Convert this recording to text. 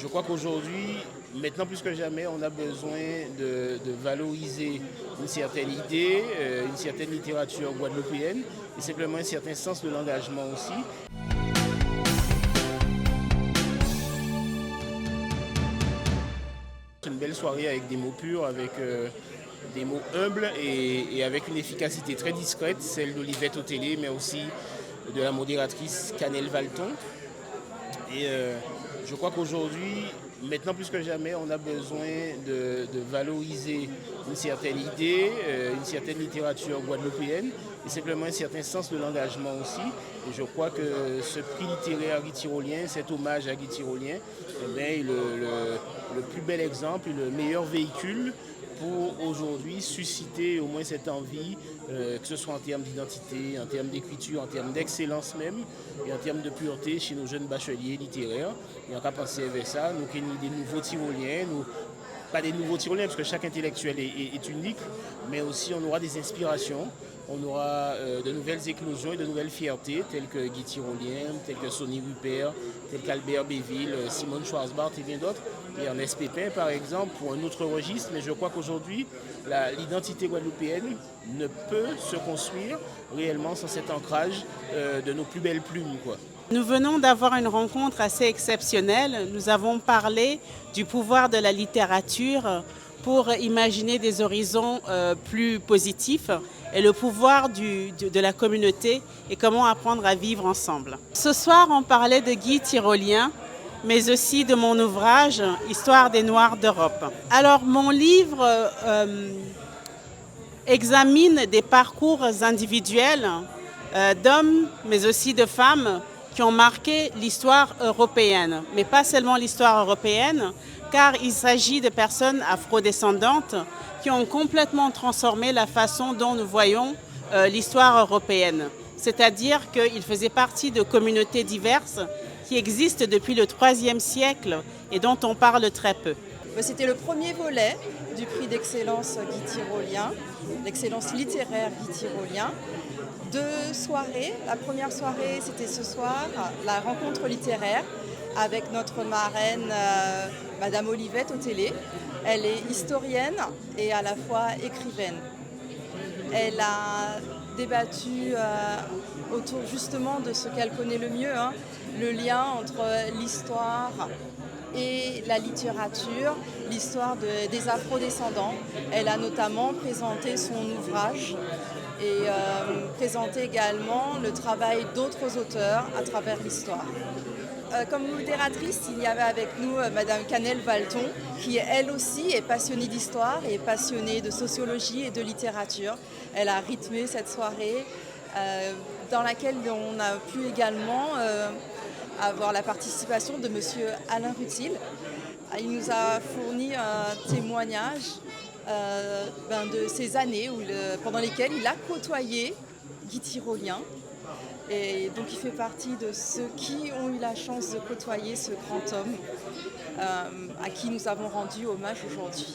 Je crois qu'aujourd'hui, maintenant plus que jamais, on a besoin de valoriser une certaine idée, une certaine littérature guadeloupéenne et simplement un certain sens de l'engagement aussi. C'est une belle soirée avec des mots purs, avec des mots humbles et avec une efficacité très discrète, celle d'Olivette Otélé, mais aussi de la modératrice Canel Valton. Et je crois qu'aujourd'hui, maintenant plus que jamais, on a besoin de valoriser une certaine idée, une certaine littérature guadeloupéenne et simplement un certain sens de l'engagement aussi. Et je crois que ce prix littéraire Guy Tyrolien, cet hommage à Guy Tyrolien, est le plus bel exemple, le meilleur véhicule pour aujourd'hui susciter au moins cette envie, que ce soit en termes d'identité, en termes d'écriture, en termes d'excellence même, et en termes de pureté chez nos jeunes bacheliers littéraires. Et on va penser vers ça, nous qui sommes des nouveaux Tyroliens, pas des nouveaux Tyroliens parce que chaque intellectuel est unique, mais aussi on aura des inspirations, on aura de nouvelles éclosions et de nouvelles fiertés, telles que Guy Tyrolien, telles que Sonny Rupert, telles qu'Albert Béville, Simone Schwarzbart et bien d'autres, et Ernest Pépin par exemple, pour un autre registre. Mais je crois qu'aujourd'hui, l'identité guadeloupéenne ne peut se construire réellement sans cet ancrage de nos plus belles plumes, quoi. Nous venons d'avoir une rencontre assez exceptionnelle. Nous avons parlé du pouvoir de la littérature pour imaginer des horizons plus positifs et le pouvoir de la communauté et comment apprendre à vivre ensemble. Ce soir, on parlait de Guy Tyrolien, mais aussi de mon ouvrage « Histoire des Noirs d'Europe ». Alors, mon livre examine des parcours individuels d'hommes, mais aussi de femmes, qui ont marqué l'histoire européenne, mais pas seulement l'histoire européenne, car il s'agit de personnes afrodescendantes qui ont complètement transformé la façon dont nous voyons l'histoire européenne. C'est-à-dire qu'ils faisaient partie de communautés diverses qui existent depuis le IIIe siècle et dont on parle très peu. C'était le premier volet du prix d'excellence Guy Tyrolien, l'excellence littéraire Guy Tyrolien. Deux soirées. La première soirée, c'était ce soir, la rencontre littéraire avec notre marraine, Madame Olivette Otélé. Elle est historienne et à la fois écrivaine. Elle a débattu autour justement de ce qu'elle connaît le mieux, hein, le lien entre l'histoire et la littérature, l'histoire des afrodescendants. Elle a notamment présenté son ouvrage et présenté également le travail d'autres auteurs à travers l'histoire. Comme modératrice, il y avait avec nous Madame Canel Valton, qui elle aussi est passionnée d'histoire et passionnée de sociologie et de littérature. Elle a rythmé cette soirée dans laquelle on a pu également avoir la participation de Monsieur Alain Rutil. Il nous a fourni un témoignage de ces années pendant lesquelles il a côtoyé Guy Tyrolien. Et donc il fait partie de ceux qui ont eu la chance de côtoyer ce grand homme à qui nous avons rendu hommage aujourd'hui.